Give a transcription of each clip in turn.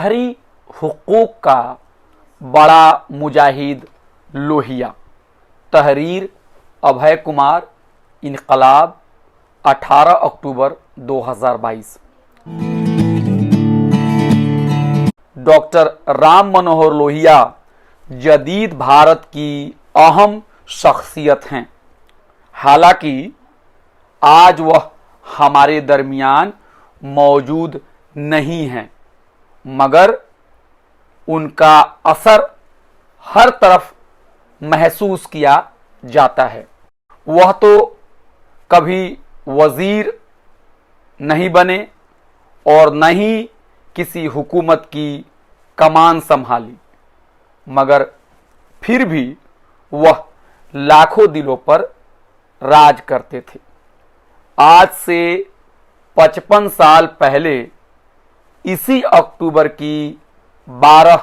शहरी हुकूक का बड़ा मुजाहिद लोहिया। तहरीर अभय कुमार, इनकलाब 18 अक्टूबर 2022। डॉक्टर राम मनोहर लोहिया जदीद भारत की अहम शख्सियत हैं। हालांकि आज वह हमारे दरमियान मौजूद नहीं हैं, मगर उनका असर हर तरफ महसूस किया जाता है। वह तो कभी वजीर नहीं बने और न ही किसी हुकूमत की कमान संभाली, मगर फिर भी वह लाखों दिलों पर राज करते थे। आज से 55 साल पहले इसी अक्टूबर की 12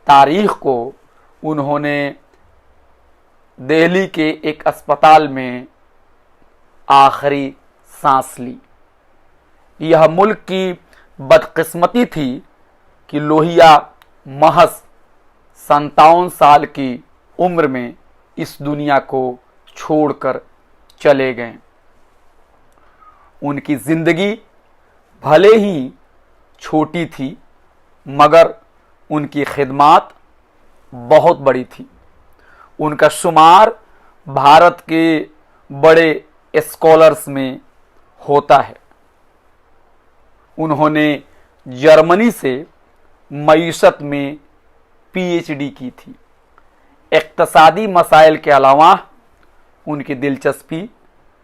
तारीख को उन्होंने दिल्ली के एक अस्पताल में आखिरी सांस ली। यह मुल्क की बदकिस्मती थी कि लोहिया महज 57 साल की उम्र में इस दुनिया को छोड़कर चले गए। उनकी जिंदगी भले ही छोटी थी, मगर उनकी खिदमात बहुत बड़ी थी। उनका शुमार भारत के बड़े स्कॉलर्स में होता है। उन्होंने जर्मनी से मईशत में पीएचडी की थी। इक्तसादी मसाइल के अलावा उनकी दिलचस्पी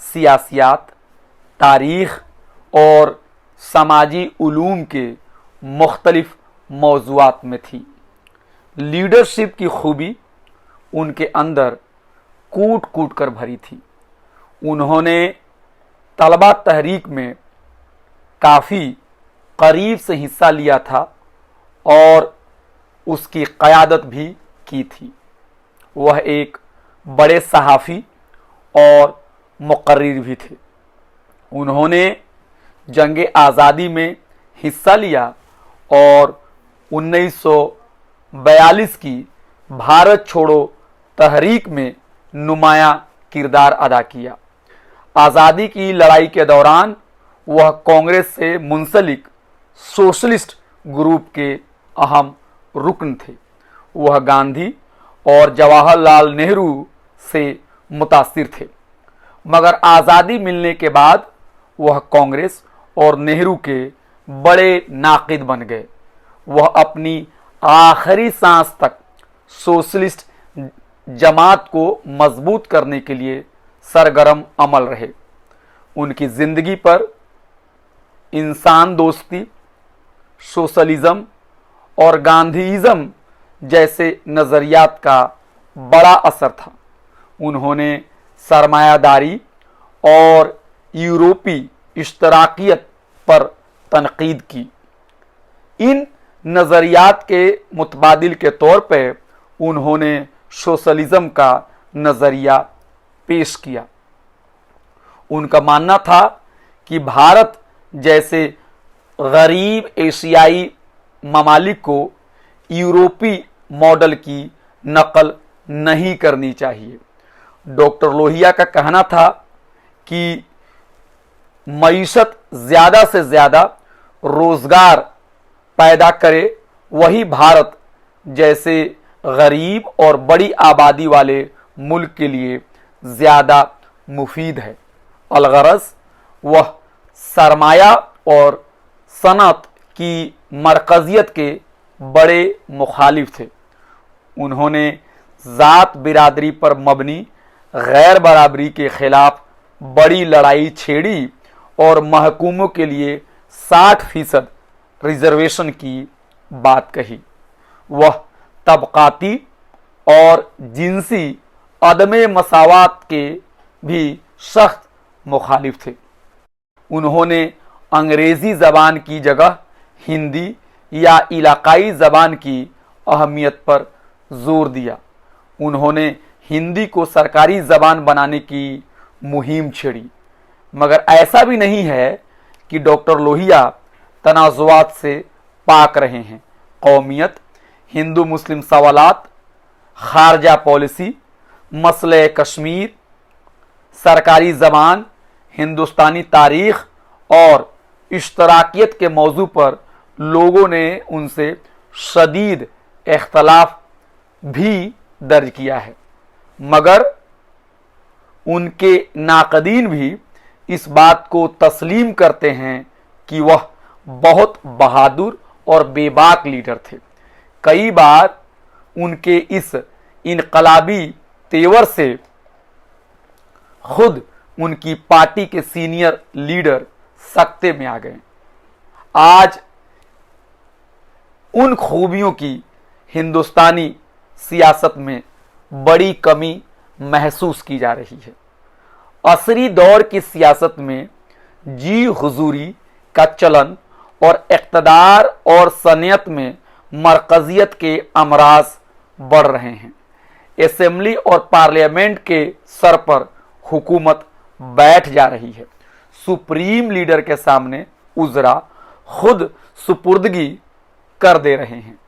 सियासियात, तारीख और समाजी उलूम के मुख्तलिफ मौज़ूआत में थी। लीडरशिप की खूबी उनके अंदर कूट कूट कर भरी थी। उन्होंने तलबा तहरीक में काफ़ी करीब से हिस्सा लिया था और उसकी क़यादत भी की थी। वह एक बड़े सहाफ़ी और मुक़र्रिर भी थे। उन्होंने जंग आज़ादी में हिस्सा लिया और 1942 की भारत छोड़ो तहरीक में नुमायां किरदार अदा किया। आज़ादी की लड़ाई के दौरान वह कांग्रेस से मुंसलिक सोशलिस्ट ग्रुप के अहम रुकन थे। वह गांधी और जवाहरलाल नेहरू से मुतासिर थे, मगर आज़ादी मिलने के बाद वह कांग्रेस और नेहरू के बड़े नाक़िद बन गए। वह अपनी आखिरी सांस तक सोशलिस्ट जमात को मजबूत करने के लिए सरगर्म अमल रहे। उनकी ज़िंदगी पर इंसान दोस्ती, सोशलिज़म और गांधीइज़म जैसे नज़रियात का बड़ा असर था। उन्होंने सरमायादारी और यूरोपी इश्तराकियत पर तनकीद की। इन नज़रियात के मुतबादिल के तौर पर उन्होंने सोशलिज़म का नज़रिया पेश किया। उनका मानना था कि भारत जैसे गरीब एशियाई ममालिक को यूरोपी मॉडल की नकल नहीं करनी चाहिए। डॉक्टर लोहिया का कहना था कि मईशत ज़्यादा से ज़्यादा रोज़गार पैदा करे, वही भारत जैसे गरीब और बड़ी आबादी वाले मुल्क के लिए ज़्यादा मुफीद है। अलगरज वह सरमाया और सनत की मरकज़ियत के बड़े मुखालिफ थे। उन्होंने ज़ात बिरादरी पर मबनी गैर बराबरी के ख़िलाफ़ बड़ी लड़ाई छेड़ी और महकूमों के लिए 60% रिजर्वेशन की बात कही। वह तबक़ाती और जिनसी अदमे मसावात के भी सख्त मुखालिफ थे। उन्होंने अंग्रेज़ी ज़बान की जगह हिंदी या इलाक़ाई ज़बान की अहमियत पर ज़ोर दिया। उन्होंने हिंदी को सरकारी ज़बान बनाने की मुहिम छेड़ी। मगर ऐसा भी नहीं है कि डॉक्टर लोहिया तनाज़ुआत से पाक रहे हैं, कौमियत, हिंदू मुस्लिम सवालात, खारजा पॉलिसी, मसले कश्मीर, सरकारी ज़बान, हिंदुस्तानी तारीख़ और इश्तराकियत के मौजू पर लोगों ने उनसे शदीद इख्तलाफ भी दर्ज किया है, मगर उनके नाक़दीन भी इस बात को तस्लीम करते हैं कि वह बहुत बहादुर और बेबाक लीडर थे। कई बार उनके इस इनकलाबी तेवर से खुद उनकी पार्टी के सीनियर लीडर सकते में आ गए। आज उन खूबियों की हिंदुस्तानी सियासत में बड़ी कमी महसूस की जा रही है। असरी दौर की सियासत में जी हुजूरी का चलन और इक़्तिदार और सनियत में मरकज़ियत के अमराज बढ़ रहे हैं। असेंबली और पार्लियामेंट के सर पर हुकूमत बैठ जा रही है। सुप्रीम लीडर के सामने उज़रा खुद सुपुर्दगी कर दे रहे हैं।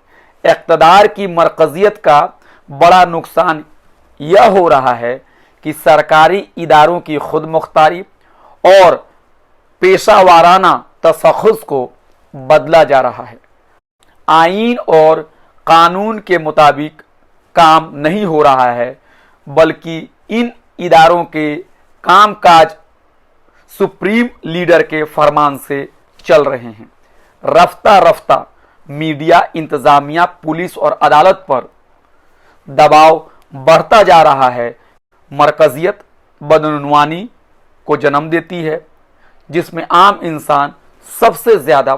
इक़्तिदार की मरकज़ियत का बड़ा नुकसान यह हो रहा है कि सरकारी इदारों की खुद मुख्तारी और पेशा वाराना तशख़्ख़ुस को बदला जा रहा है। आईन और कानून के मुताबिक काम नहीं हो रहा है, बल्कि इन इदारों के कामकाज सुप्रीम लीडर के फरमान से चल रहे हैं। रफ्ता रफ्ता मीडिया, इंतज़ामिया, पुलिस और अदालत पर दबाव बढ़ता जा रहा है। मरकज़ियत बदउनवानी को जन्म देती है, जिसमें आम इंसान सबसे ज़्यादा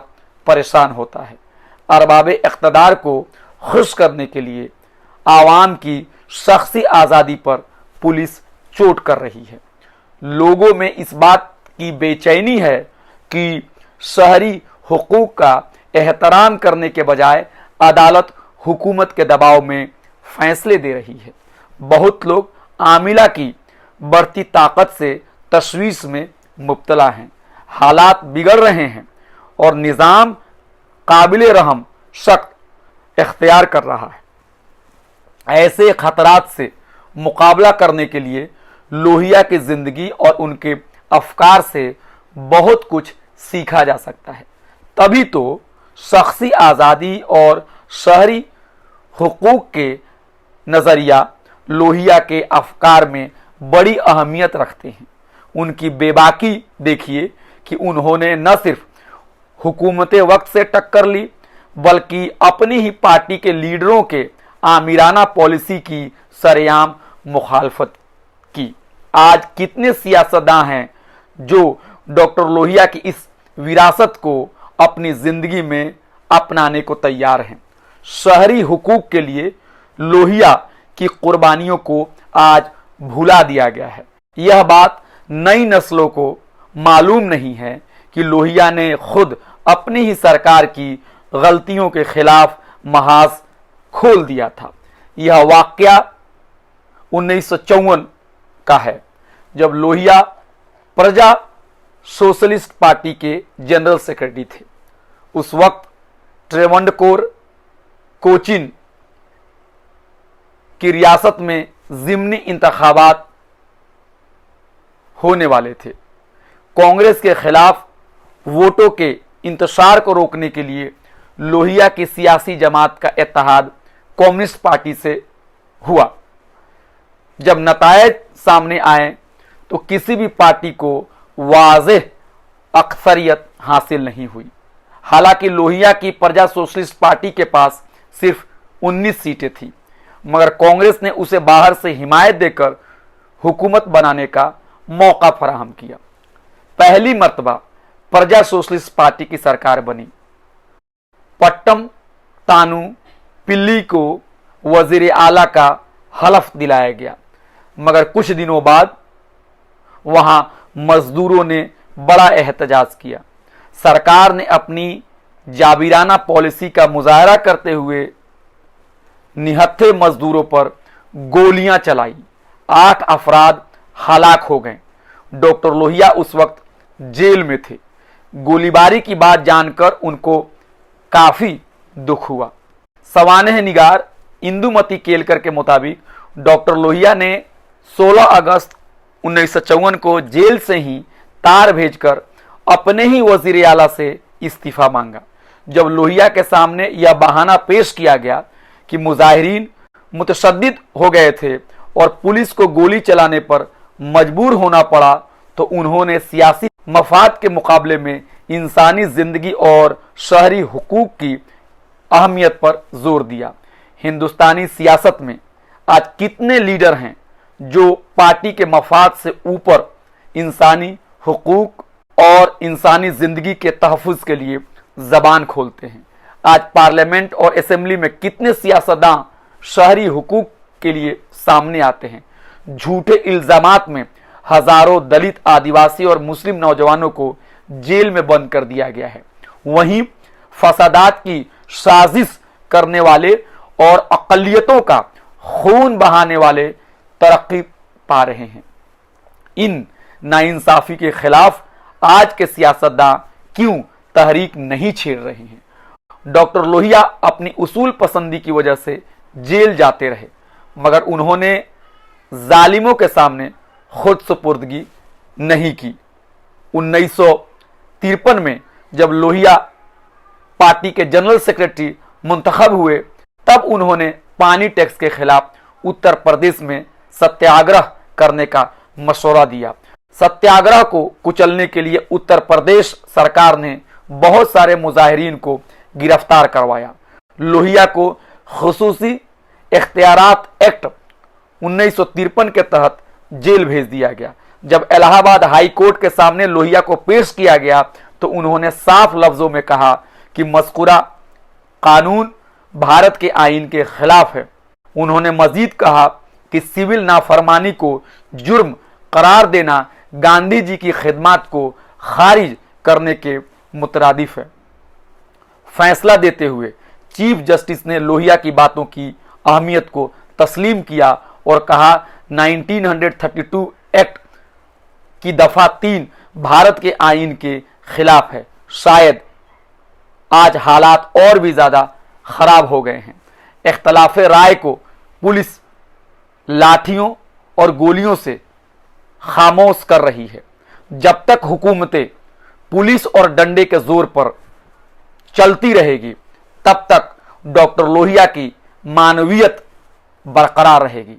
परेशान होता है। अरबाब इक़्तिदार को खुश करने के लिए आवाम की शख्सी आज़ादी पर पुलिस चोट कर रही है। लोगों में इस बात की बेचैनी है कि शहरी हुकूक का एहतराम करने के बजाय अदालत हुकूमत के दबाव में फैसले दे रही है। बहुत लोग आमिला की बढ़ती ताकत से तशवीश में मुब्तला हैं। हालात बिगड़ रहे हैं और निज़ाम काबिल रहम सख्त इख्तियार कर रहा है। ऐसे खतरात से मुकाबला करने के लिए लोहिया की ज़िंदगी और उनके अफकार से बहुत कुछ सीखा जा सकता है। तभी तो शख्सी आज़ादी और शहरी हुकूक के नज़रिया लोहिया के अफकार में बड़ी अहमियत रखते हैं। उनकी बेबाकी देखिए कि उन्होंने न सिर्फ हुकूमत वक्त से टक्कर ली, बल्कि अपनी ही पार्टी के लीडरों के आमिराना पॉलिसी की सरेआम मुखालफत की। आज कितने सियासतदान हैं जो डॉक्टर लोहिया की इस विरासत को अपनी ज़िंदगी में अपनाने को तैयार हैं। शहरी हुकूक के लिए लोहिया की कुर्बानियों को आज भुला दिया गया है। यह बात नई नस्लों को मालूम नहीं है कि लोहिया ने खुद अपनी ही सरकार की गलतियों के खिलाफ महाज खोल दिया था। यह वाकया 1954 का है, जब लोहिया प्रजा सोशलिस्ट पार्टी के जनरल सेक्रेटरी थे। उस वक्त ट्रेवंडकोर, कोचीन की रियासत में ज़िमनी इंतखाबात होने वाले थे। कांग्रेस के खिलाफ वोटों के इंतशार को रोकने के लिए लोहिया की सियासी जमात का इत्तेहाद कम्युनिस्ट पार्टी से हुआ। जब नतायज सामने आए तो किसी भी पार्टी को वाज़ेह अक्सरियत हासिल नहीं हुई। हालांकि लोहिया की प्रजा सोशलिस्ट पार्टी के पास सिर्फ 19 सीटें थी, मगर कांग्रेस ने उसे बाहर से हिमायत देकर हुकूमत बनाने का मौका फराहम किया। पहली मर्तबा प्रजा सोशलिस्ट पार्टी की सरकार बनी। पट्टम तानु पिल्ली को वजीर आला का हलफ दिलाया गया, मगर कुछ दिनों बाद वहां मजदूरों ने बड़ा एहतजाज किया। सरकार ने अपनी जाबिराना पॉलिसी का मुजाहरा करते हुए निहत्थे मजदूरों पर गोलियां चलाई। 8 अफराद हलाक हो गए। डॉक्टर लोहिया उस वक्त जेल में थे। गोलीबारी की बात जानकर उनको काफी दुख हुआ। सवानेह निगार इंदुमती केलकर के मुताबिक डॉक्टर लोहिया ने 16 अगस्त 1954 को जेल से ही तार भेजकर अपने ही वजीर आला से इस्तीफा मांगा। जब लोहिया के सामने यह बहाना पेश किया गया कि मुजाहिरीन मुतशद्दिद हो गए थे और पुलिस को गोली चलाने पर मजबूर होना पड़ा, तो उन्होंने सियासी मफाद के मुकाबले में इंसानी जिंदगी और शहरी हुकूक की अहमियत पर जोर दिया। हिंदुस्तानी सियासत में आज कितने लीडर हैं जो पार्टी के मफाद से ऊपर इंसानी हुकूक और इंसानी जिंदगी के तहफ़्फ़ुज़ के लिए जबान खोलते हैं। आज पार्लियामेंट और असेंबली में कितने सियासतदां शहरी हुकूक के लिए सामने आते हैं। झूठे इल्जामात में हजारों दलित, आदिवासी और मुस्लिम नौजवानों को जेल में बंद कर दिया गया है। वहीं फसादात की साजिश करने वाले और अक़लियतों का खून बहाने वाले तरक्की पा रहे हैं। इन नाइंसाफी के खिलाफ आज के सियासतदां क्यों तहरीक नहीं छेड़ रहे हैं? डॉक्टर लोहिया अपनी उसूल पसंदी की वजह से जेल जाते रहे, मगर उन्होंने जालिमों के सामने खुद सुपुर्दगी नहीं की। 1953 में जब लोहिया पार्टी के जनरल सेक्रेटरी मुंतखब हुए, तब उन्होंने पानी टैक्स के खिलाफ उत्तर प्रदेश में सत्याग्रह करने का मशवरा दिया। सत्याग्रह को कुचलने के लिए उत्तर प्रदेश सरकार ने बहुत सारे मुजाहिरीन को गिरफ्तार करवाया। लोहिया को खुसूसी इख्तियारात एक्ट 1953 के तहत जेल भेज दिया गया। जब इलाहाबाद हाई कोर्ट के सामने लोहिया को पेश किया गया तो उन्होंने साफ लफ्जों में कहा कि मज़कूरा कानून भारत के आईन के खिलाफ है। उन्होंने मजीद कहा कि सिविल नाफरमानी को जुर्म करार देना गांधी जी की खिदमत को खारिज करने के मुतरादिफ है। फैसला देते हुए चीफ जस्टिस ने लोहिया की बातों की अहमियत को तस्लीम किया और कहा 1932 एक्ट की दफा 3 भारत के आईन के खिलाफ है। शायद आज हालात और भी ज्यादा खराब हो गए हैं। इख्तलाफ राय को पुलिस लाठियों और गोलियों से खामोश कर रही है। जब तक हुकूमतें पुलिस और डंडे के जोर पर चलती रहेगी, तब तक डॉक्टर लोहिया की मानवीयत बरकरार रहेगी।